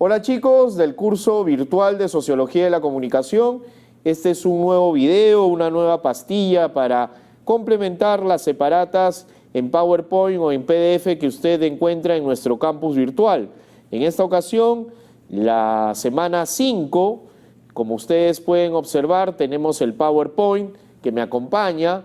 Hola chicos del curso virtual de Sociología de la Comunicación. Este es un nuevo video, una nueva pastilla para complementar las separatas en PowerPoint o en PDF que usted encuentra en nuestro campus virtual. En esta ocasión, la semana 5, como ustedes pueden observar, tenemos el PowerPoint que me acompaña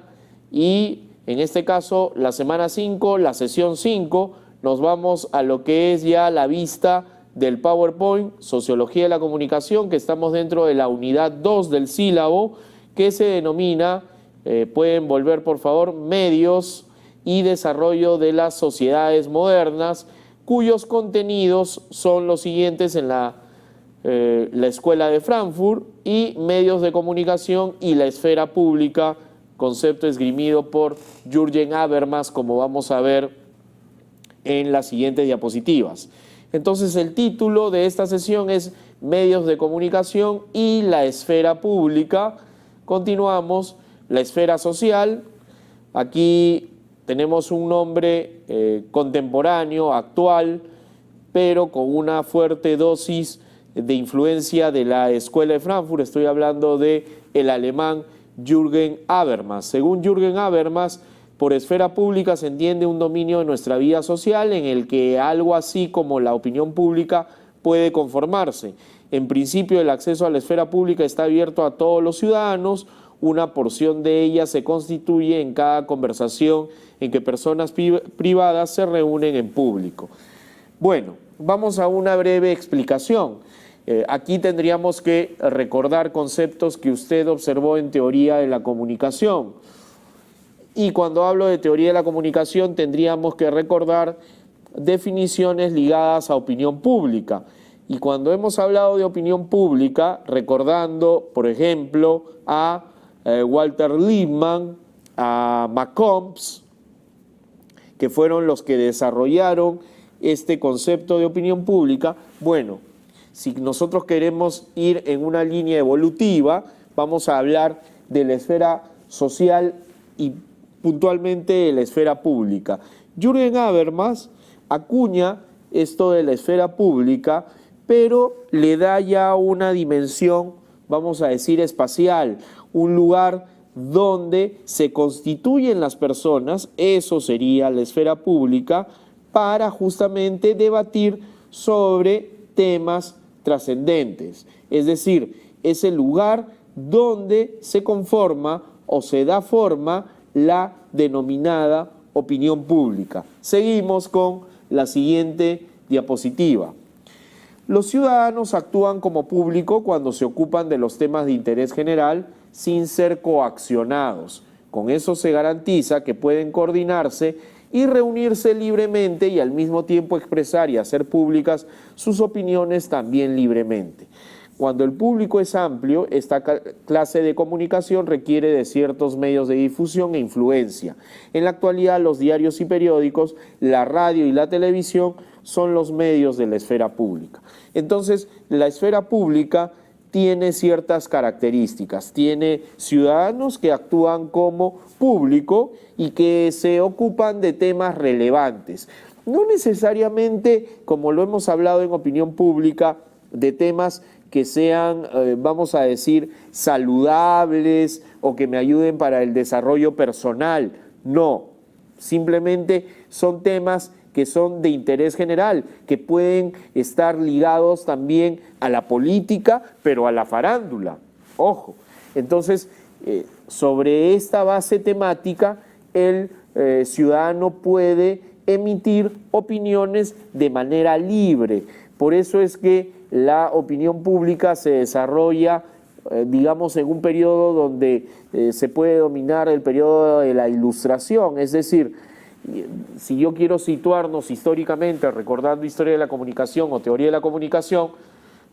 y en este caso, la semana 5, la sesión 5, nos vamos a lo que es ya la vista del PowerPoint, Sociología de la Comunicación, que estamos dentro de la unidad 2 del sílabo, que se denomina, pueden volver por favor, Medios y Desarrollo de las Sociedades Modernas, cuyos contenidos son los siguientes en la Escuela de Frankfurt y Medios de Comunicación y la Esfera Pública, concepto esgrimido por Jürgen Habermas, como vamos a ver en las siguientes diapositivas. Entonces el título de esta sesión es Medios de Comunicación y la Esfera Pública. Continuamos, la esfera social. Aquí tenemos un nombre contemporáneo, actual, pero con una fuerte dosis de influencia de la Escuela de Frankfurt. Estoy hablando del alemán Jürgen Habermas. Según Jürgen Habermas, por esfera pública se entiende un dominio de nuestra vida social en el que algo así como la opinión pública puede conformarse. En principio, el acceso a la esfera pública está abierto a todos los ciudadanos. Una porción de ella se constituye en cada conversación en que personas privadas se reúnen en público. Bueno, vamos a una breve explicación. Aquí tendríamos que recordar conceptos que usted observó en teoría de la comunicación. Y cuando hablo de teoría de la comunicación tendríamos que recordar definiciones ligadas a opinión pública. Y cuando hemos hablado de opinión pública, recordando, por ejemplo, a Walter Lippmann, a McCombs, que fueron los que desarrollaron este concepto de opinión pública, bueno, si nosotros queremos ir en una línea evolutiva, vamos a hablar de la esfera social y puntualmente de la esfera pública. Jürgen Habermas acuña esto de la esfera pública, pero le da ya una dimensión, vamos a decir, espacial, un lugar donde se constituyen las personas, eso sería la esfera pública, para justamente debatir sobre temas trascendentes. Es decir, es el lugar donde se conforma o se da forma la denominada opinión pública. Seguimos con la siguiente diapositiva. Los ciudadanos actúan como público cuando se ocupan de los temas de interés general sin ser coaccionados. Con eso se garantiza que pueden coordinarse y reunirse libremente y al mismo tiempo expresar y hacer públicas sus opiniones también libremente. Cuando el público es amplio, esta clase de comunicación requiere de ciertos medios de difusión e influencia. En la actualidad, los diarios y periódicos, la radio y la televisión son los medios de la esfera pública. Entonces, la esfera pública tiene ciertas características. Tiene ciudadanos que actúan como público y que se ocupan de temas relevantes. No necesariamente, como lo hemos hablado en opinión pública, de temas que sean, vamos a decir, saludables o que me ayuden para el desarrollo personal. No, simplemente son temas que son de interés general, que pueden estar ligados también a la política, pero a la farándula. Ojo, entonces, sobre esta base temática, el ciudadano puede emitir opiniones de manera libre. Por eso es que la opinión pública se desarrolla, digamos, en un periodo donde se puede dominar el periodo de la Ilustración. Es decir, si yo quiero situarnos históricamente, recordando historia de la comunicación o teoría de la comunicación,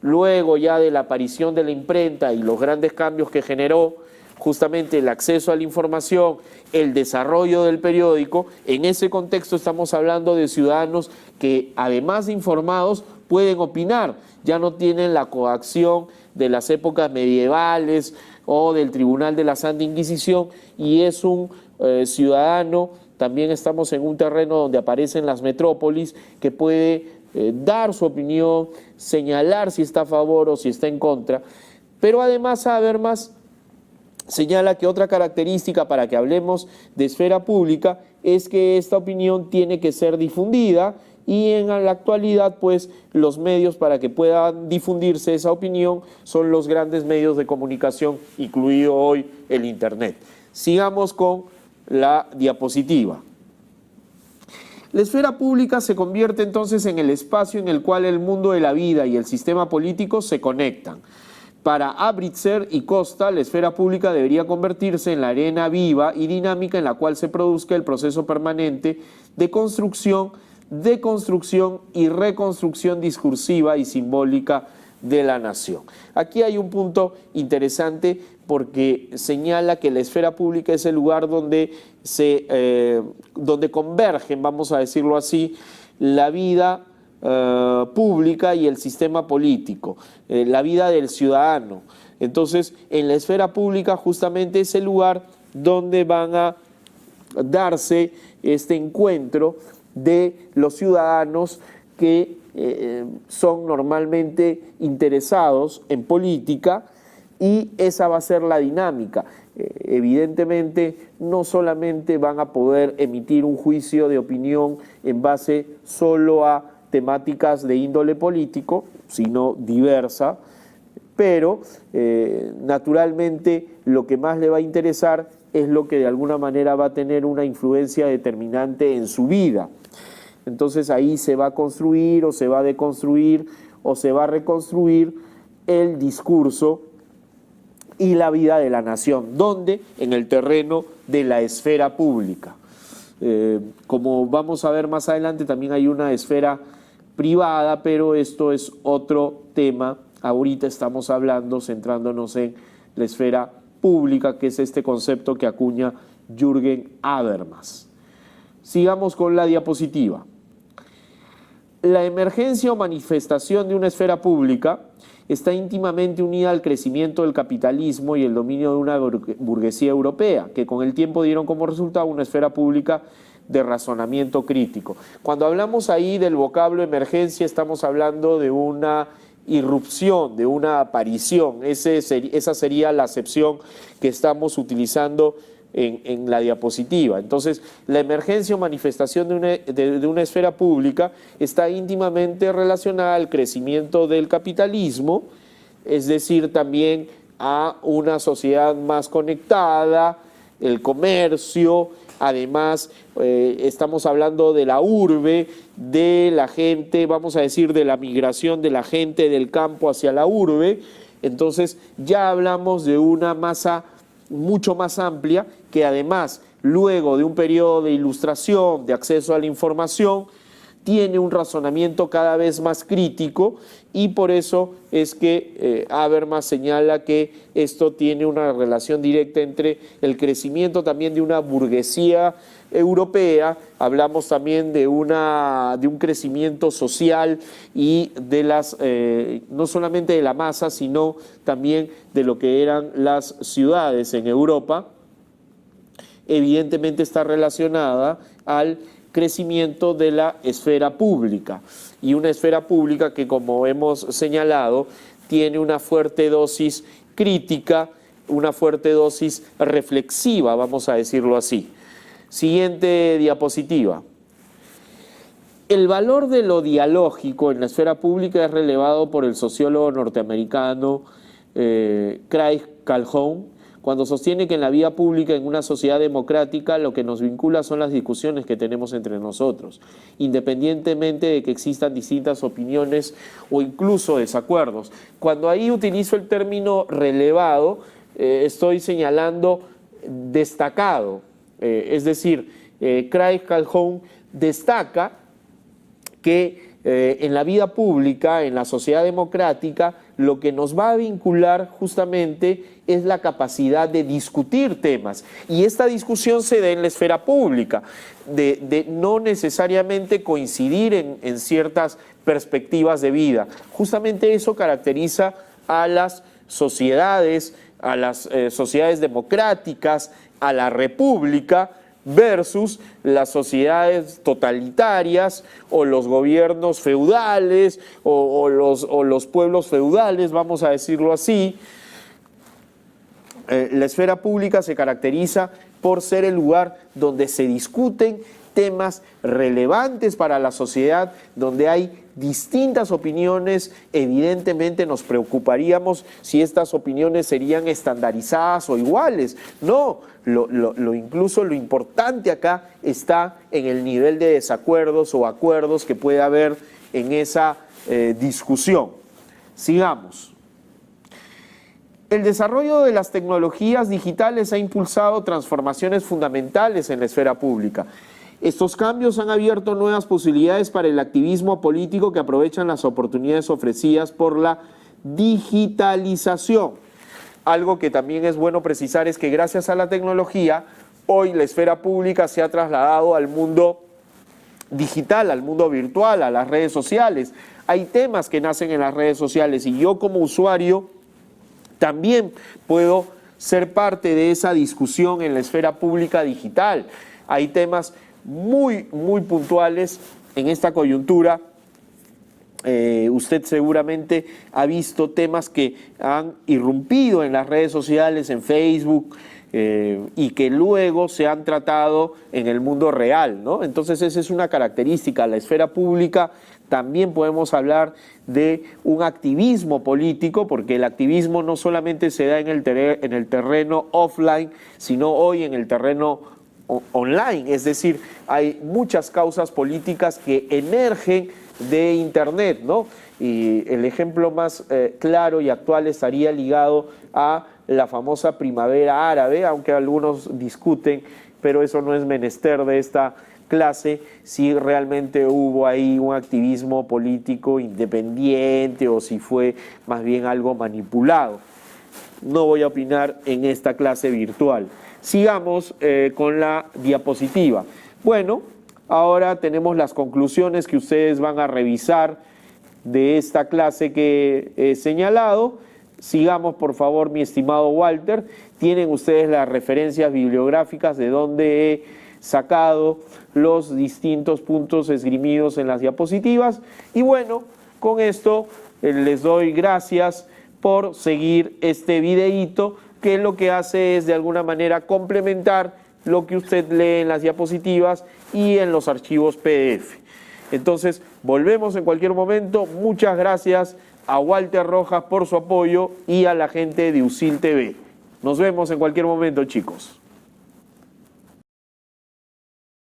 luego ya de la aparición de la imprenta y los grandes cambios que generó justamente el acceso a la información, el desarrollo del periódico, en ese contexto estamos hablando de ciudadanos que, además de informados, pueden opinar, ya no tienen la coacción de las épocas medievales o del Tribunal de la Santa Inquisición, y es un ciudadano, también estamos en un terreno donde aparecen las metrópolis, que puede dar su opinión, señalar si está a favor o si está en contra. Pero además Habermas señala que otra característica para que hablemos de esfera pública es que esta opinión tiene que ser difundida, y en la actualidad pues los medios para que pueda difundirse esa opinión son los grandes medios de comunicación, incluido hoy el Internet. Sigamos con la diapositiva. La esfera pública se convierte entonces en el espacio en el cual el mundo de la vida y el sistema político se conectan. Para Abritzer y Costa, la esfera pública debería convertirse en la arena viva y dinámica en la cual se produzca el proceso permanente de construcción, deconstrucción y reconstrucción discursiva y simbólica de la nación. Aquí hay un punto interesante porque señala que la esfera pública es el lugar donde convergen, vamos a decirlo así, la vida pública y el sistema político, la vida del ciudadano. Entonces, en la esfera pública justamente es el lugar donde van a darse este encuentro de los ciudadanos que son normalmente interesados en política, y esa va a ser la dinámica. Evidentemente no solamente van a poder emitir un juicio de opinión en base solo a temáticas de índole político, sino diversa, pero naturalmente lo que más le va a interesar es lo que de alguna manera va a tener una influencia determinante en su vida. Entonces ahí se va a construir o se va a deconstruir o se va a reconstruir el discurso y la vida de la nación. ¿Dónde? En el terreno de la esfera pública. Como vamos a ver más adelante, también hay una esfera privada, pero esto es otro tema. Ahorita estamos hablando, centrándonos en la esfera pública, que es este concepto que acuña Jürgen Habermas. Sigamos con la diapositiva. La emergencia o manifestación de una esfera pública está íntimamente unida al crecimiento del capitalismo y el dominio de una burguesía europea, que con el tiempo dieron como resultado una esfera pública de razonamiento crítico. Cuando hablamos ahí del vocablo emergencia, estamos hablando de una irrupción, de una aparición. Esa sería la acepción que estamos utilizando en la diapositiva. Entonces, la emergencia o manifestación de una esfera pública está íntimamente relacionada al crecimiento del capitalismo, es decir, también a una sociedad más conectada, el comercio. Además, estamos hablando de la urbe, de la gente, vamos a decir, de la migración de la gente del campo hacia la urbe. Entonces, ya hablamos de una masa mucho más amplia, que además, luego de un periodo de ilustración, de acceso a la información, tiene un razonamiento cada vez más crítico, y por eso es que Habermas señala que esto tiene una relación directa entre el crecimiento también de una burguesía europea. Hablamos también de un crecimiento social y de no solamente de la masa, sino también de lo que eran las ciudades en Europa. Evidentemente está relacionada al crecimiento de la esfera pública, y una esfera pública que, como hemos señalado, tiene una fuerte dosis crítica, una fuerte dosis reflexiva, vamos a decirlo así. Siguiente diapositiva. El valor de lo dialógico en la esfera pública es relevado por el sociólogo norteamericano Craig Calhoun, cuando sostiene que en la vida pública, en una sociedad democrática, lo que nos vincula son las discusiones que tenemos entre nosotros, independientemente de que existan distintas opiniones o incluso desacuerdos. Cuando ahí utilizo el término relevado, estoy señalando destacado, es decir, Craig Calhoun destaca que en la vida pública, en la sociedad democrática, lo que nos va a vincular justamente es la capacidad de discutir temas. Y esta discusión se da en la esfera pública, de no necesariamente coincidir en ciertas perspectivas de vida. Justamente eso caracteriza a las sociedades democráticas, a la república, versus las sociedades totalitarias o los gobiernos feudales o los pueblos feudales, vamos a decirlo así. La esfera pública se caracteriza por ser el lugar donde se discuten temas relevantes para la sociedad, donde hay distintas opiniones. Evidentemente nos preocuparíamos si estas opiniones serían estandarizadas o iguales. No, incluso lo importante acá está en el nivel de desacuerdos o acuerdos que puede haber en esa discusión. Sigamos. El desarrollo de las tecnologías digitales ha impulsado transformaciones fundamentales en la esfera pública. Estos cambios han abierto nuevas posibilidades para el activismo político que aprovechan las oportunidades ofrecidas por la digitalización. Algo que también es bueno precisar es que gracias a la tecnología, hoy la esfera pública se ha trasladado al mundo digital, al mundo virtual, a las redes sociales. Hay temas que nacen en las redes sociales y yo como usuario también puedo ser parte de esa discusión en la esfera pública digital. Hay temas muy puntuales en esta coyuntura. Usted seguramente ha visto temas que han irrumpido en las redes sociales, en Facebook, y que luego se han tratado en el mundo real, ¿no? Entonces esa es una característica. La esfera pública también podemos hablar de un activismo político, porque el activismo no solamente se da en el terreno offline, sino hoy en el terreno online. Es decir, hay muchas causas políticas que emergen de Internet, ¿no? Y el ejemplo más claro y actual estaría ligado a la famosa primavera árabe, aunque algunos discuten, pero eso no es menester de esta clase, si realmente hubo ahí un activismo político independiente o si fue más bien algo manipulado. No voy a opinar en esta clase virtual. Sigamos con la diapositiva. Bueno, ahora tenemos las conclusiones que ustedes van a revisar de esta clase que he señalado. Sigamos, por favor, mi estimado Walter. Tienen ustedes las referencias bibliográficas de donde he sacado los distintos puntos esgrimidos en las diapositivas. Y bueno, con esto les doy gracias por seguir este videíto, que lo que hace es de alguna manera complementar lo que usted lee en las diapositivas y en los archivos PDF. Entonces, volvemos en cualquier momento. Muchas gracias a Walter Rojas por su apoyo y a la gente de USIL TV. Nos vemos en cualquier momento, chicos.